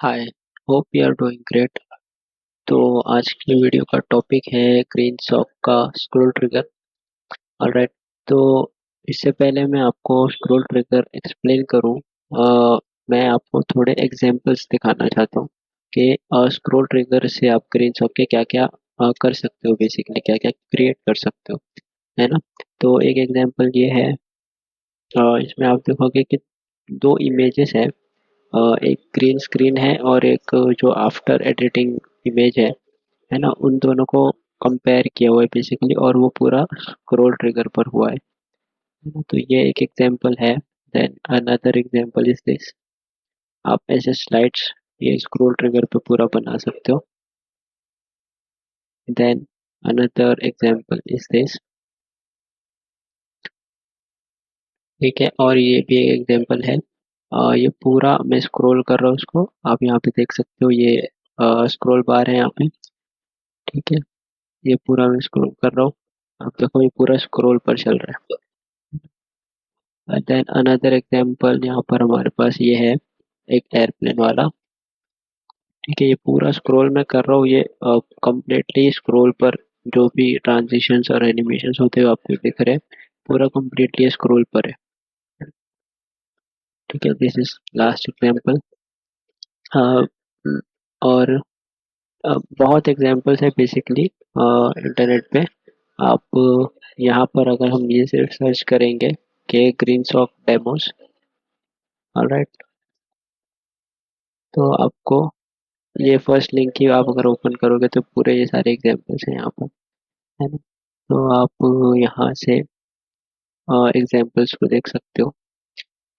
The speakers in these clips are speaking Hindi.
Hi, hope you are doing great. तो आज की वीडियो का टॉपिक है ग्रीन सॉक का स्क्रोल ट्रिगर। ऑलराइट। तो इससे पहले मैं आपको स्क्रोल ट्रिगर एक्सप्लेन करूं, मैं आपको थोड़े एग्जांपल्स दिखाना चाहता हूं कि स्क्रोल ट्रिगर से आप ग्रीन सॉक के क्या क्या कर सकते हो, बेसिकली क्या क्या क्रिएट कर सकते हो, है ना। तो एक एग्जांपल ये है। इसमें आप देखोगे कि दो इमेजेस है। एक ग्रीन स्क्रीन है और एक जो आफ्टर एडिटिंग इमेज है ना, उन दोनों को कंपेयर किया हुआ है बेसिकली, और वो पूरा स्क्रॉल ट्रिगर पर हुआ है ना। तो ये एक एग्जांपल है। Then another example is this. आप ऐसे स्लाइड्स ये स्क्रॉल ट्रिगर पे पूरा बना सकते हो। Then another example is this. ठीक है, और ये भी एक एग्जांपल है। ये पूरा मैं स्क्रॉल कर रहा हूँ उसको, आप यहाँ पे देख सकते हो, ये स्क्रॉल बार है यहाँ पे। ठीक है, ये पूरा मैं स्क्रॉल कर रहा हूँ। आप देखो ये पूरा स्क्रॉल पर चल रहा है। देन अनदर एग्जांपल यहाँ पर हमारे पास ये है, एक एयरप्लेन वाला। ठीक है, ये पूरा स्क्रॉल मैं कर रहा हूँ, ये कंप्लीटली स्क्रॉल पर जो भी ट्रांजिशंस और एनिमेशंस होते हुए आपको दिख रहे हैं, पूरा कंप्लीटली स्क्रॉल पर है। ठीक है, दिस इज लास्ट एग्जांपल। और बहुत एग्जांपल्स है बेसिकली इंटरनेट पे। आप यहाँ पर अगर हम ये सिर्फ सर्च करेंगे कि ग्रीन सॉक डेमोस, ऑलराइट, तो आपको ये फर्स्ट लिंक ही आप अगर ओपन करोगे तो पूरे ये सारे एग्जांपल्स हैं यहाँ पर, है ना। तो आप यहाँ से एग्जांपल्स को देख सकते हो।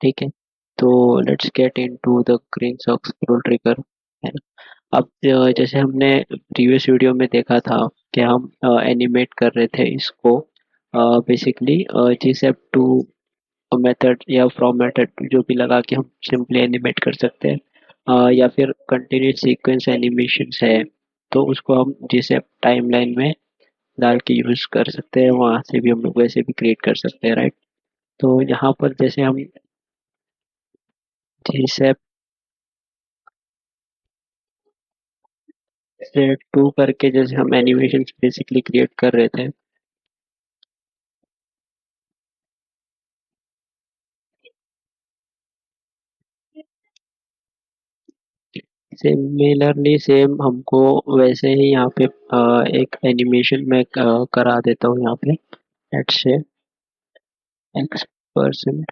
ठीक है, तो let's get into the GreenSock ScrollTrigger, है ना। अब जैसे हमने प्रीवियस वीडियो में देखा था कि हम एनिमेट कर रहे थे इसको, बेसिकली जीसेप टू मेथड या फ्रॉम मेथड जो भी लगा के हम सिंपली एनिमेट कर सकते हैं। या फिर कंटिन्यूस सीक्वेंस एनिमेशन है तो उसको हम जैसे टाइमलाइन में डाल के यूज कर सकते हैं, वहां से भी हम लोग वैसे भी क्रिएट कर सकते हैं, राइट। तो यहाँ पर जैसे हम जैसे से टू करके जैसे हम एनिमेशन बेसिकली क्रिएट कर रहे थे। सिमिलरली सेम हमको वैसे ही यहाँ पे एक एनिमेशन में करा देता हूँ यहाँ पे। लेट्स से X%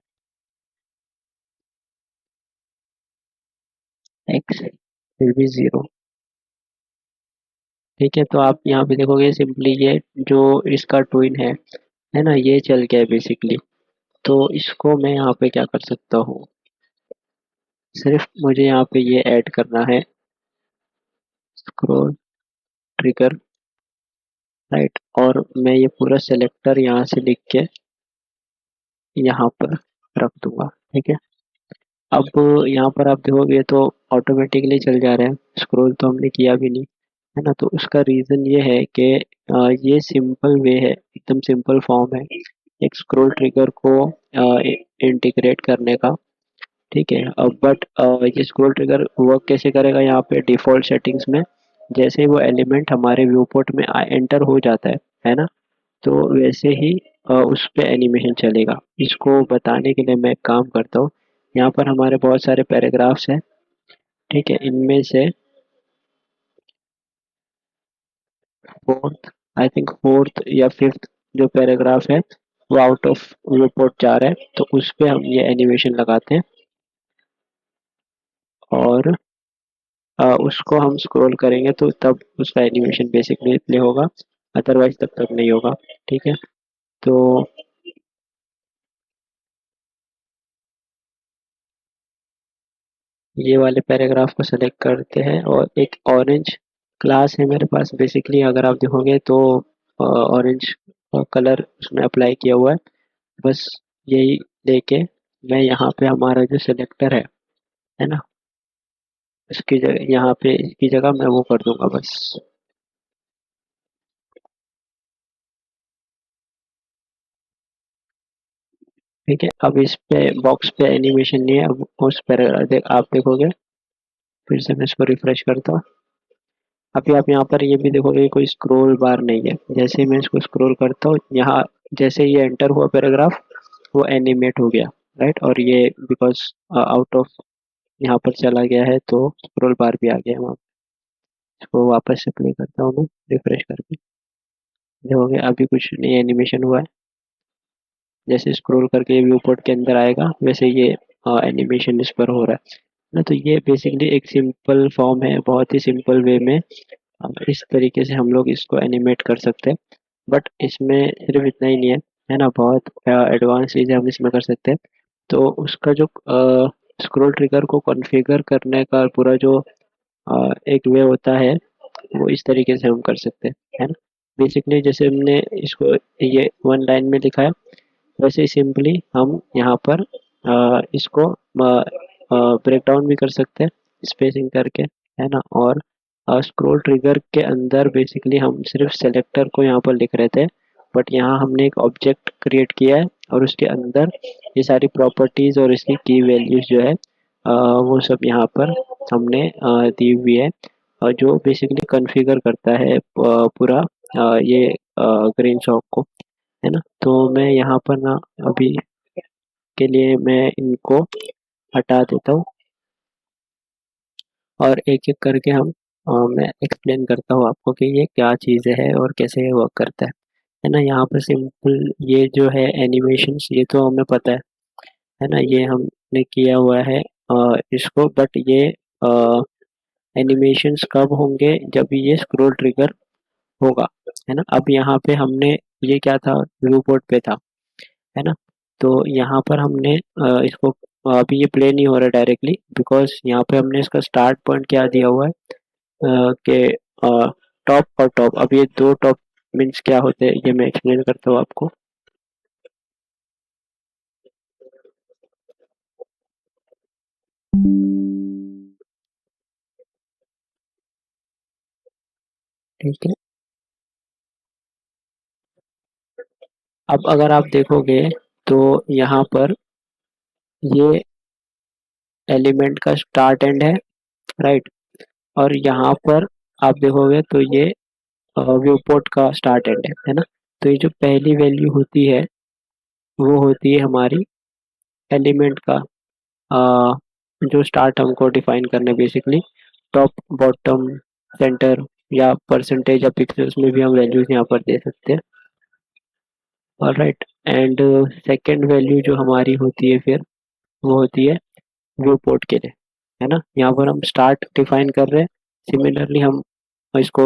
X फिर भी 0। ठीक है, तो आप यहाँ पे देखोगे सिंपली ये जो इसका ट्विन है ना, ये चल गया है बेसिकली। तो इसको मैं यहाँ पे क्या कर सकता हूँ, सिर्फ मुझे यहाँ पे ये ऐड करना है, स्क्रॉल ट्रिगर, राइट। और मैं ये पूरा सेलेक्टर यहाँ से लिख के यहाँ पर रख दूंगा। ठीक है, अब यहाँ पर आप देखोगे तो ऑटोमेटिकली चल जा रहा है, स्क्रॉल तो हमने किया भी नहीं, है ना। तो उसका रीज़न ये है कि ये सिंपल वे है, एकदम सिंपल फॉर्म है एक स्क्रॉल ट्रिगर को इंटीग्रेट करने का। ठीक है, अब बट ये स्क्रॉल ट्रिगर वर्क कैसे करेगा, यहाँ पे डिफ़ॉल्ट सेटिंग्स में जैसे ही वो एलिमेंट हमारे व्यू पोर्ट में एंटर हो जाता है ना, तो वैसे ही उस पे एनिमेशन चलेगा। इसको बताने के लिए मैं एक काम करता हूँ, यहाँ पर हमारे बहुत सारे पैराग्राफ्स हैं। ठीक है, इनमें से फोर्थ, आई थिंक फोर्थ या फिफ्थ जो पैराग्राफ है वो आउट ऑफ रिपोर्ट जा रहा है, तो उस पे हम ये एनिमेशन लगाते हैं। और उसको हम स्क्रॉल करेंगे तो तब उसका एनिमेशन बेसिकली प्ले होगा, अदरवाइज तब तक नहीं होगा। ठीक है, तो ये वाले पैराग्राफ को सेलेक्ट करते हैं, और एक ऑरेंज क्लास है मेरे पास बेसिकली, अगर आप देखोगे तो ऑरेंज कलर उसमें अप्लाई किया हुआ है। बस यही लेके मैं यहाँ पे हमारा जो सिलेक्टर है ना, इसकी जगह यहाँ पे इसकी जगह मैं वो कर दूंगा बस। ठीक है, अब इस पे बॉक्स पे एनिमेशन नहीं है, अब उस पर आप देखोगे फिर से मैं इसको रिफ्रेश करता हूँ। अभी आप यहाँ पर ये भी देखोगे कोई स्क्रॉल बार नहीं है। जैसे ही मैं इसको स्क्रॉल करता हूँ, यहाँ जैसे ये एंटर हुआ पैराग्राफ, वो एनिमेट हो गया, राइट। और ये बिकॉज आउट ऑफ यहाँ पर चला गया है तो स्क्रॉल बार भी आ गया वहाँ। इसको वापस से प्ले करता हूँ मैं रिफ्रेश करके, देखोगे अभी कुछ नहीं एनिमेशन हुआ है। जैसे स्क्रॉल करके ये व्यू पोर्ट के अंदर आएगा वैसे ये एनिमेशन इस पर हो रहा है ना। तो ये बेसिकली एक सिंपल फॉर्म है, बहुत ही सिंपल वे में इस तरीके से हम लोग इसको एनिमेट कर सकते हैं। बट इसमें सिर्फ इतना ही नहीं है, है ना, बहुत एडवांस चीज़ें हम इसमें कर सकते हैं। तो उसका जो स्क्रॉल ट्रिगर को कॉन्फ़िगर करने का पूरा जो एक वे होता है, वो इस तरीके से हम कर सकते हैं, है ना। बेसिकली जैसे हमने इसको ये वन लाइन में लिखा है, वैसे ही सिंपली हम यहाँ पर इसको ब्रेक डाउन भी कर सकते हैं स्पेसिंग करके, है ना। और स्क्रॉल ट्रिगर के अंदर बेसिकली हम सिर्फ सेलेक्टर को यहाँ पर लिख रहे थे, बट यहाँ हमने एक ऑब्जेक्ट क्रिएट किया है और उसके अंदर ये सारी प्रॉपर्टीज और इसकी की वैल्यूज जो है वो सब यहाँ पर हमने दी हुई है, और जो बेसिकली कॉन्फ़िगर करता है पूरा ये ग्रीन शॉप को, है ना। तो मैं यहाँ पर ना अभी के लिए मैं इनको हटा देता हूँ और एक एक करके मैं एक्सप्लेन करता हूँ आपको कि ये क्या चीज़ है और कैसे ये वर्क करता है ना। यहाँ पर सिंपल ये जो है एनिमेशंस, ये तो हमें पता है ना, ये हमने किया हुआ है इसको। बट ये एनिमेशंस कब होंगे, जब ये स्क्रॉल ट्रिगर होगा, है ना। अब यहाँ पे हमने ये क्या था, व्यू पोर्ट पे था, है ना। तो यहाँ पर हमने इसको अभी ये प्ले नहीं हो रहा डायरेक्टली, बिकॉज यहाँ पे हमने इसका स्टार्ट पॉइंट क्या दिया हुआ है कि टॉप और टॉप। अब ये दो टॉप मीन्स क्या होते हैं ये मैं एक्सप्लेन करता हूँ आपको। ठीक है, अब अगर आप देखोगे तो यहाँ पर ये एलिमेंट का स्टार्ट एंड है, राइट। और यहाँ पर आप देखोगे तो ये व्यू पोर्ट का स्टार्ट एंड है ना। तो ये जो पहली वैल्यू होती है वो होती है हमारी एलिमेंट का जो स्टार्ट हमको डिफाइन करना है बेसिकली, टॉप बॉटम सेंटर या परसेंटेज या पिक्सल्स में भी हम वैल्यूज यहाँ पर दे सकते हैं, और राइट। एंड सेकेंड वैल्यू जो हमारी होती है फिर वो होती है व्यू पोर्ट के लिए, है ना। यहाँ पर हम स्टार्ट डिफाइन कर रहे हैं, सिमिलरली हम इसको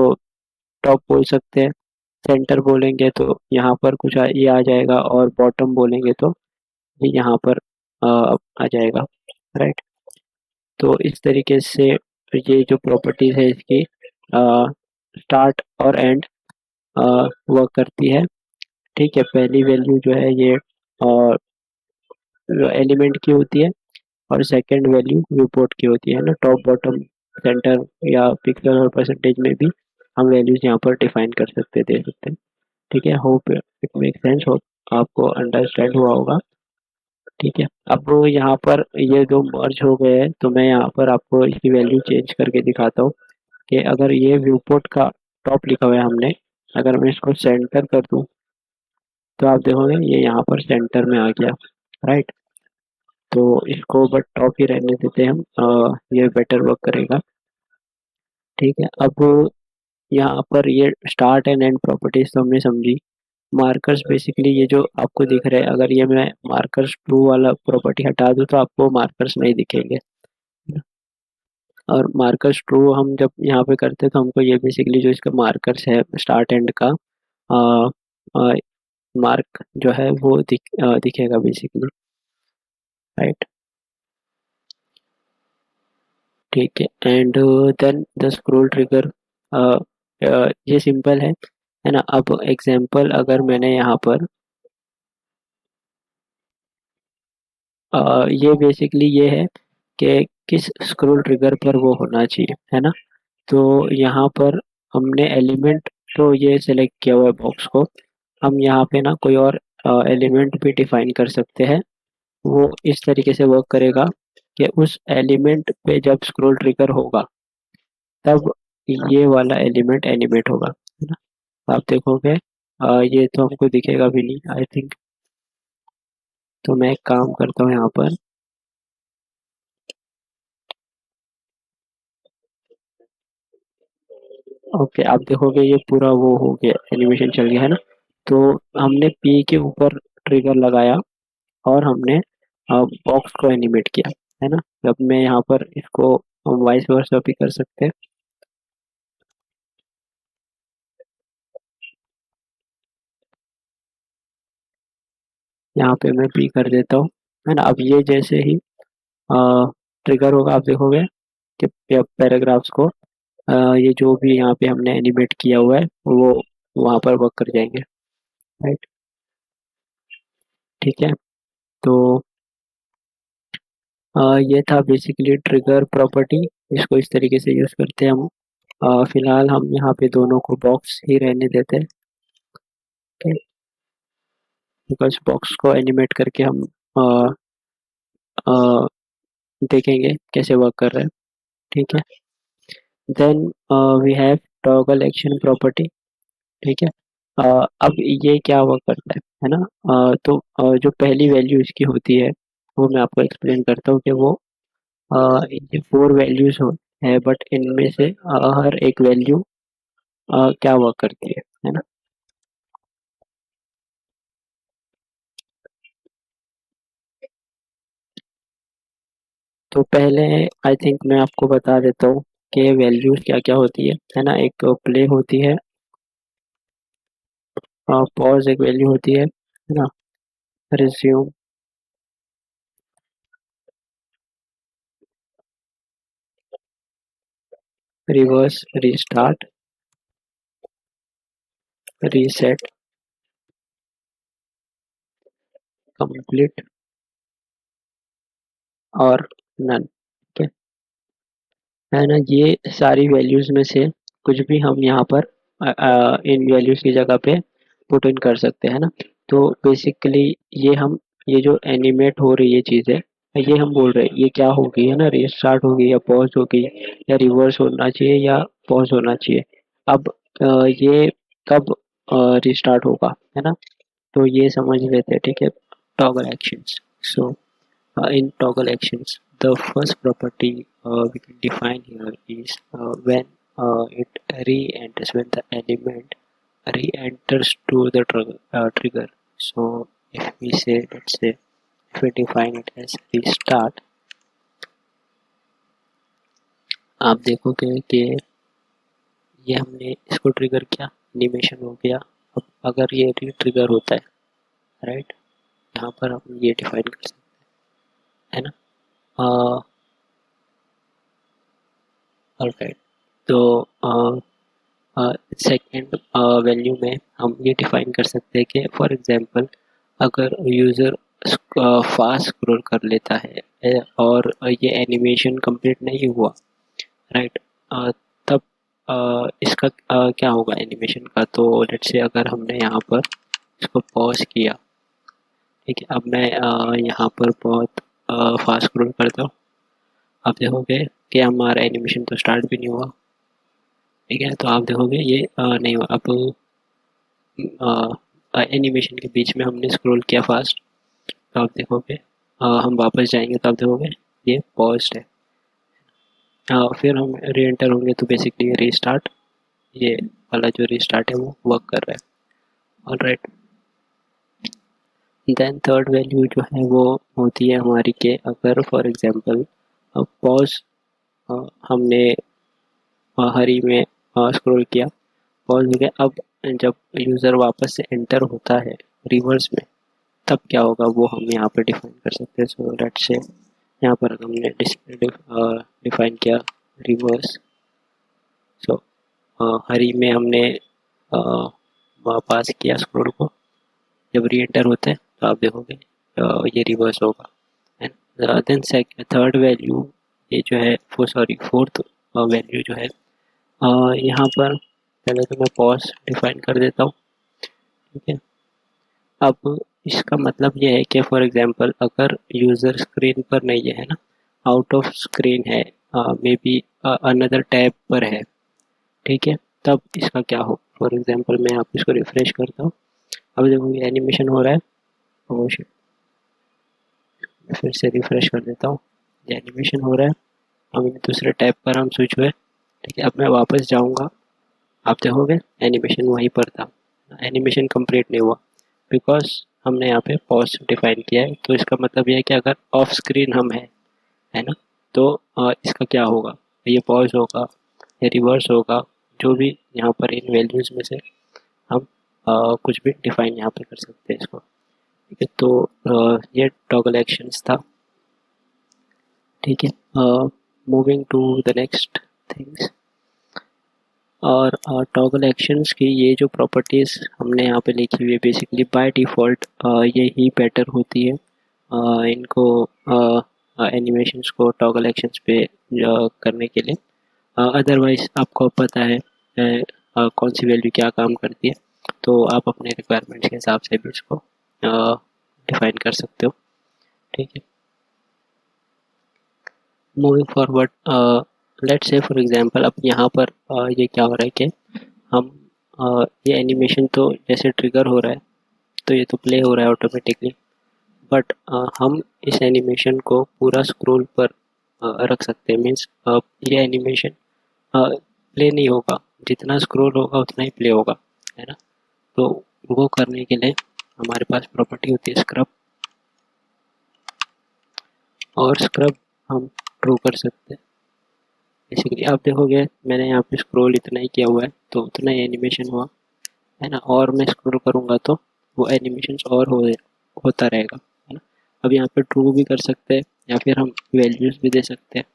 टॉप बोल सकते हैं, सेंटर बोलेंगे तो यहाँ पर कुछ ये आ जाएगा, और बॉटम बोलेंगे तो ये यहाँ पर आ जाएगा, राइट। तो इस तरीके से ये जो प्रॉपर्टीज है इसकी स्टार्ट और एंड वर्क करती है। ठीक है, पहली वैल्यू जो है ये एलिमेंट की होती है, और सेकंड वैल्यू रिपोर्ट की होती है ना। टॉप बॉटम सेंटर या पिक्सल और परसेंटेज में भी हम वैल्यूज यहाँ पर डिफाइन कर सकते दे सकते हैं। ठीक है, hope it make sense, hope आपको अंडरस्टैंड हुआ होगा। ठीक है, अब यहाँ पर ये दो मर्ज हो गए हैं, तो मैं यहाँ पर आपको इसकी वैल्यू चेंज करके दिखाता हूँ कि अगर ये व्यू पोर्ट का टॉप लिखा हुआ है हमने, अगर मैं इसको सेंटर कर दूं तो आप देखोगे ये यहाँ पर सेंटर में आ गया, राइट। तो इसको बट टॉप ही रहने देते हैं हम, ये बेटर वर्क करेगा। ठीक है, अब यहाँ पर ये स्टार्ट एंड एंड प्रॉपर्टीज तो हमने समझी। मार्कर्स बेसिकली ये जो आपको दिख रहा है, अगर ये मैं मार्कर्स ट्रू वाला प्रॉपर्टी हटा दूँ तो आपको मार्कर्स नहीं दिखेंगे। और मार्कर्स ट्रू हम जब यहाँ पे करते हैं तो हमको ये बेसिकली जो इसका मार्कर्स है स्टार्ट एंड का मार्क जो है वो दिखेगा बेसिकली, राइट। ठीक है, and then the ScrollTrigger, ये सिंपल है ना। अब एग्जांपल अगर मैंने यहाँ पर ये बेसिकली ये है कि किस स्क्रोल ट्रिगर पर वो होना चाहिए, है ना। तो यहाँ पर हमने एलिमेंट तो ये सेलेक्ट किया हुआ है बॉक्स को, हम यहाँ पे ना कोई और एलिमेंट भी डिफाइन कर सकते हैं, वो इस तरीके से वर्क करेगा कि उस एलिमेंट पे जब स्क्रोल ट्रिगर होगा तब ये वाला एलिमेंट एनिमेट होगा, है ना। आप देखोगे ये तो हमको दिखेगा भी नहीं आई थिंक। तो मैं एक काम करता हूँ यहाँ पर। ओके, आप देखोगे ये पूरा वो हो गया, एनिमेशन चल गया, है ना। तो हमने पी के ऊपर ट्रिगर लगाया और हमने बॉक्स को एनिमेट किया, है ना। अब मैं यहाँ पर इसको वाइस वर्सा भी कर सकते हैं। यहाँ पे मैं पी कर देता हूँ, है ना। अब ये जैसे ही ट्रिगर होगा, आप देखोगे कि पैराग्राफ्स को ये जो भी यहाँ पे हमने एनिमेट किया हुआ है वो वहाँ पर वर्क कर जाएंगे, राइट। ठीक है। तो ये था बेसिकली ट्रिगर प्रॉपर्टी। इसको इस तरीके से यूज़ करते हैं हम। फिलहाल हम यहाँ पे दोनों को बॉक्स ही रहने देते हैं, ठीक है। बिकॉज बॉक्स को एनिमेट करके हम अ, अ, देखेंगे कैसे वर्क कर रहा है, ठीक है। Then we have toggle action property, ठीक है। अब ये क्या वर्क करता है ना। तो जो पहली वैल्यू इसकी होती है वो मैं आपको एक्सप्लेन करता हूँ कि वो ये 4 वैल्यूज है, बट इनमें से हर एक वैल्यू क्या वर्क करती है ना। तो पहले आई थिंक मैं आपको बता देता हूँ कि वैल्यूज क्या क्या होती है ना। एक प्ले होती है, पॉज एक वैल्यू होती है ना। Resume, reverse, restart, reset, complete और नन, ठीक है ना। ये सारी वैल्यूज में से कुछ भी हम यहाँ पर इन वैल्यूज की जगह पे पुट इन कर सकते हैं ना। तो बेसिकली ये हम, ये जो एनिमेट हो रही है चीज़ें, ये हम बोल रहे हैं ये क्या होगी, है ना। रीस्टार्ट होगी या पॉज होगी या रिवर्स होना चाहिए या पॉज होना चाहिए। अब ये कब रिस्टार्ट होगा, है ना। तो ये समझ लेते हैं, ठीक है। Toggle actions. So in toggle actions, the first property we can define here is when it re-enters, when the element re-enters to the trigger. So if we say, let's say, if we define it as restart, आप देखोगे कि ये हमने इसको ट्रिगर किया, एनिमेशन हो गया। अब अगर ये ट्रिगर होता है, राइट, यहाँ पर हम ये डिफाइन कर सकते हैं, है ना। ऑलराइट। तो सेकेंड वैल्यू में हम ये डिफाइन कर सकते हैं कि फॉर एग्जांपल अगर यूज़र फास्ट स्क्रॉल कर लेता है और ये एनिमेशन कंप्लीट नहीं हुआ, राइट, तब इसका क्या होगा एनिमेशन का। तो लेट्स से अगर हमने यहाँ पर इसको पॉज किया, ठीक है। अब मैं यहाँ पर बहुत फास्ट स्क्रॉल करता हूँ। आप देखोगे कि हमारा एनिमेशन तो स्टार्ट भी नहीं हुआ, ठीक है। तो आप देखोगे ये नहीं हुआ। अब एनिमेशन के बीच में हमने स्क्रॉल किया फास्ट, तो आप देखोगे हम वापस जाएंगे तो आप देखोगे ये पॉज्ड है। फिर हम री एंटर होंगे तो बेसिकली ये रीस्टार्ट, ये वाला जो रीस्टार्ट है वो वर्क कर रहा है। ऑलराइट। देन थर्ड वैल्यू जो है वो होती है हमारी के अगर फॉर एग्जांपल पॉज हमने हरी में स्क्रॉल किया, पॉज हो गया। अब जब यूज़र वापस से एंटर होता है रिवर्स में, तब क्या होगा वो हम यहाँ पर डिफाइन कर सकते हैं। सो लेट्स से यहाँ पर हमने डिफाइन किया रिवर्स। सो हरी में हमने पास किया स्क्रोल को, जब री एंटर होता है तो आप देखोगे ये रिवर्स होगा। एंड देन थर्ड वैल्यू ये जो है वो, सॉरी फोर्थ वैल्यू जो है यहाँ पर पहले तो मैं पॉज डिफाइन कर देता हूँ, ठीक है। अब इसका मतलब ये है कि फॉर एग्जांपल अगर यूज़र स्क्रीन पर नहीं है ना, आउट ऑफ स्क्रीन है, मे बी अनदर टैब पर है, ठीक है, तब इसका क्या हो। फॉर एग्जांपल मैं आप इसको रिफ्रेश करता हूँ, अब देखो ये एनिमेशन हो रहा है। oh shit, मैं फिर से रिफ्रेश कर देता हूँ, ये एनिमेशन हो रहा है। अब दूसरे टैब पर हम स्विच हुए, ठीक है, अब मैं वापस जाऊँगा, आप देखोगे एनिमेशन वहीं पर था, एनिमेशन कंप्लीट नहीं हुआ बिकॉज हमने यहाँ पे पॉज डिफाइन किया है। तो इसका मतलब ये है कि अगर ऑफ स्क्रीन हम है ना, तो इसका क्या होगा, ये पॉज होगा, ये रिवर्स होगा, जो भी यहाँ पर इन वैल्यूज़ में से हम कुछ भी डिफाइन यहाँ पे कर सकते हैं इसको, ठीक है। तो ये टॉगल एक्शंस था, ठीक है। Moving to the next things, और टॉगल एक्शंस की ये जो प्रॉपर्टीज़ हमने यहाँ पे लिखी हुई है बेसिकली बाय डिफ़ॉल्ट ये ही बेटर होती है इनको एनिमेशंस को टॉगल एक्शंस पे करने के लिए। अदरवाइज़ आपको पता है कौन सी वैल्यू क्या काम करती है, तो आप अपने रिक्वायरमेंट्स के हिसाब से भी इसको डिफाइन कर सकते हो, ठीक है। Moving forward, let's say for example अब यहाँ पर ये क्या हो रहा है कि हम ये एनिमेशन तो जैसे ट्रिगर हो रहा है तो ये तो प्ले हो रहा है ऑटोमेटिकली, बट हम इस एनिमेशन को पूरा स्क्रोल पर रख सकते हैं। मीन्स ये एनिमेशन प्ले नहीं होगा, जितना स्क्रोल होगा उतना ही प्ले होगा, है ना। तो वो करने के लिए हमारे पास प्रॉपर्टी होती है स्क्रब, और स्क्रब हम ट्रू कर सकते हैं। बेसिकली आप देखोगे मैंने यहाँ पे स्क्रॉल इतना ही किया हुआ है तो उतना ही एनिमेशन हुआ, है ना, और मैं स्क्रॉल करूँगा तो वो एनिमेशन और होता रहेगा, है ना। अब यहाँ पे ट्रू भी कर सकते हैं या फिर हम वैल्यूज़ भी दे सकते हैं।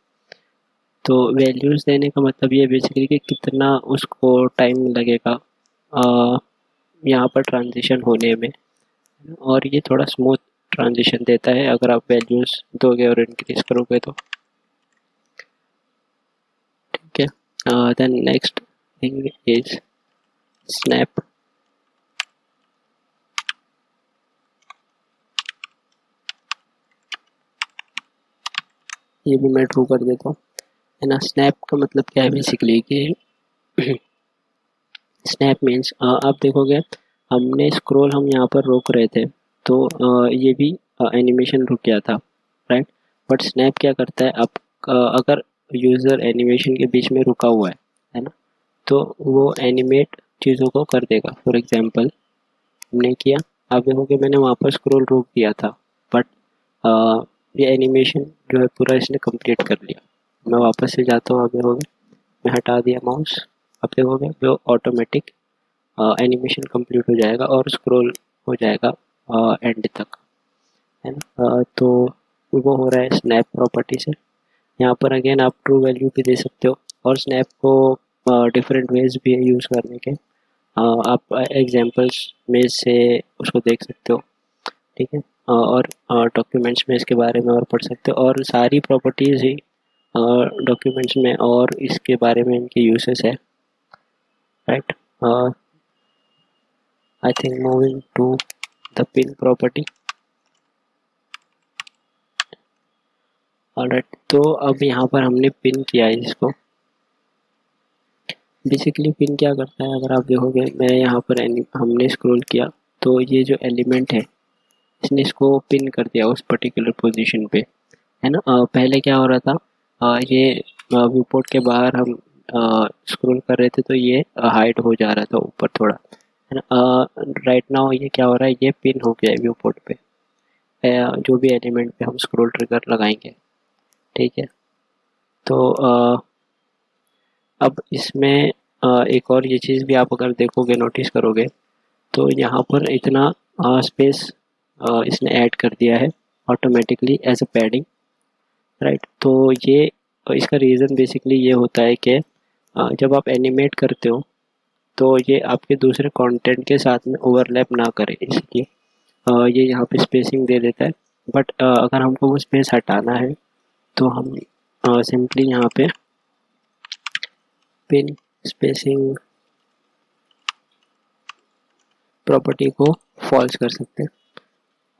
तो वैल्यूज़ देने का मतलब ये बेसिकली कि कितना उसको टाइम लगेगा यहाँ पर ट्रांजिशन होने में, और ये थोड़ा स्मूथ ट्रांजिशन देता है अगर आप वैल्यूज़ दोगे और इंक्रीज करोगे तो, ठीक है। Then next thing is snap. ये भी मैं ट्रू कर देता हूँ, है ना। स्नैप का मतलब क्या है बेसिकली कि स्नैप मीन्स आप देखोगे हमने स्क्रॉल हम यहाँ पर रोक रहे थे तो ये भी एनिमेशन रुक गया था, राइट। बट स्नैप क्या करता है, आप अगर यूज़र एनिमेशन के बीच में रुका हुआ है ना, तो वो एनिमेट चीज़ों को कर देगा। फॉर एग्जांपल हमने किया, आप देखोगे मैंने वहाँ पर स्क्रॉल रोक दिया था, बट ये एनिमेशन जो है पूरा इसने कंप्लीट कर लिया। मैं वापस से जाता हूँ, आप देखोगे मैं हटा दिया माउस, आप देखोगे वो ऑटोमेटिक एनिमेशन कंप्लीट हो जाएगा और स्क्रॉल हो जाएगा एंड तक, है ना। तो वो हो रहा है स्नैप प्रॉपर्टी से। यहाँ पर अगेन आप ट्रू वैल्यू भी दे सकते हो, और स्नैप को डिफरेंट वेज भी है यूज़ करने के। आप एग्जांपल्स में से उसको देख सकते हो, ठीक है। और डॉक्यूमेंट्स में इसके बारे में और पढ़ सकते हो, और सारी प्रॉपर्टीज़ ही डॉक्यूमेंट्स में और इसके बारे में इनके यूसेस है, right. I think moving to the pin property. Alright, तो अब यहाँ पर हमने पिन किया है इसको। बेसिकली पिन क्या करता है, अगर आप देखोगे मैं यहाँ पर हमने स्क्रॉल किया तो ये जो एलिमेंट है इसने इसको पिन कर दिया उस पर्टिकुलर पोजीशन पे, है ना। पहले क्या हो रहा था, ये व्यू पोर्ट के बाहर हम स्क्रॉल कर रहे थे तो ये हाइड हो जा रहा था ऊपर थोड़ा, है ना। राइट नाउ ये क्या हो रहा है, ये पिन हो गया है व्यू पोर्ट पे, जो भी एलिमेंट पे हम स्क्रॉल ट्रिगर लगाएंगे, ठीक है। तो अब इसमें एक और ये चीज़ भी आप अगर देखोगे नोटिस करोगे तो यहाँ पर इतना स्पेस इसने ऐड कर दिया है automatically as a padding, right. तो ये इसका रीज़न बेसिकली ये होता है कि जब आप एनिमेट करते हो तो ये आपके दूसरे कंटेंट के साथ में ओवरलैप ना करे, इसलिए ये यहाँ पे स्पेसिंग दे देता है। बट अगर हमको वो स्पेस हटाना है तो हम सिंपली यहाँ पे पिन स्पेसिंग प्रॉपर्टी को फॉल्स कर सकते हैं,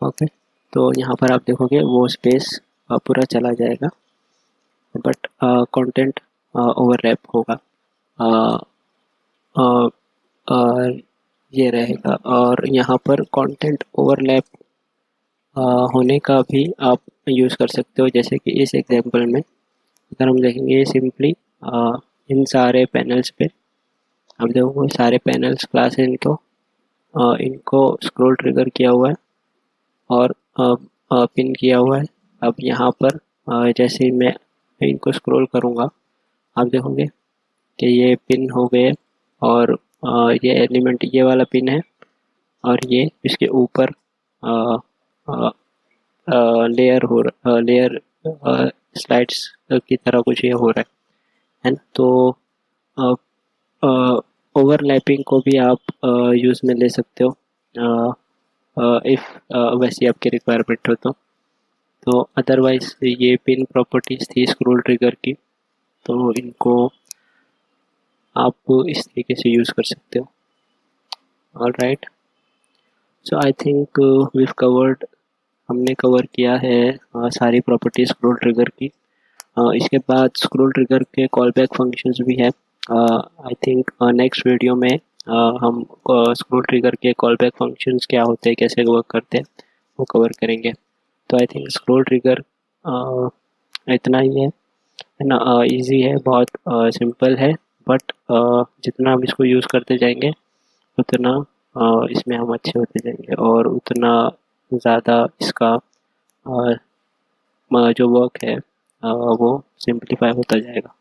ओके। तो यहाँ पर आप देखोगे वो स्पेस पूरा चला जाएगा, बट कंटेंट ओवरलैप होगा। अ, अ, अ, ये रहेगा। और यहाँ पर कंटेंट ओवरलैप होने का भी आप यूज़ कर सकते हो, जैसे कि इस एग्जांपल में अगर हम देखेंगे सिंपली इन सारे पैनल्स पे आप देखोगे सारे पैनल्स क्लास है इनको, इनको स्क्रॉल ट्रिगर किया हुआ है और पिन किया हुआ है। अब यहाँ पर जैसे ही मैं इनको स्क्रॉल करूँगा आप देखोगे कि ये पिन हो गए और ये एलिमेंट ये वाला पिन है और ये इसके ऊपर लेयर लेयर स्लाइड्स की तरह कुछ ये हो रहा है ना। तो ओवरलैपिंग को भी आप यूज़ में ले सकते हो इफ़ वैसी आपकी रिक्वायरमेंट हो तो अदरवाइज ये पिन प्रॉपर्टीज़ थी स्क्रॉल ट्रिगर की, तो इनको आप इस तरीके से यूज़ कर सकते हो। Alright, so I think we've covered, हमने कवर किया है सारी प्रॉपर्टीज स्क्रॉल ट्रिगर की। इसके बाद स्क्रॉल ट्रिगर के कॉल बैक फंक्शंस भी है। आई थिंक नेक्स्ट वीडियो में हम स्क्रॉल ट्रिगर के कॉल बैक फंक्शंस क्या होते हैं, कैसे वर्क करते हैं, वो कवर करेंगे। तो आई थिंक स्क्रॉल ट्रिगर इतना ही है ना। इजी है, बहुत सिंपल है, बट जितना हम इसको यूज़ करते जाएंगे उतना इसमें हम अच्छे होते जाएंगे और उतना ज़्यादा इसका जो वर्क है वो सिंप्लीफाई होता जाएगा।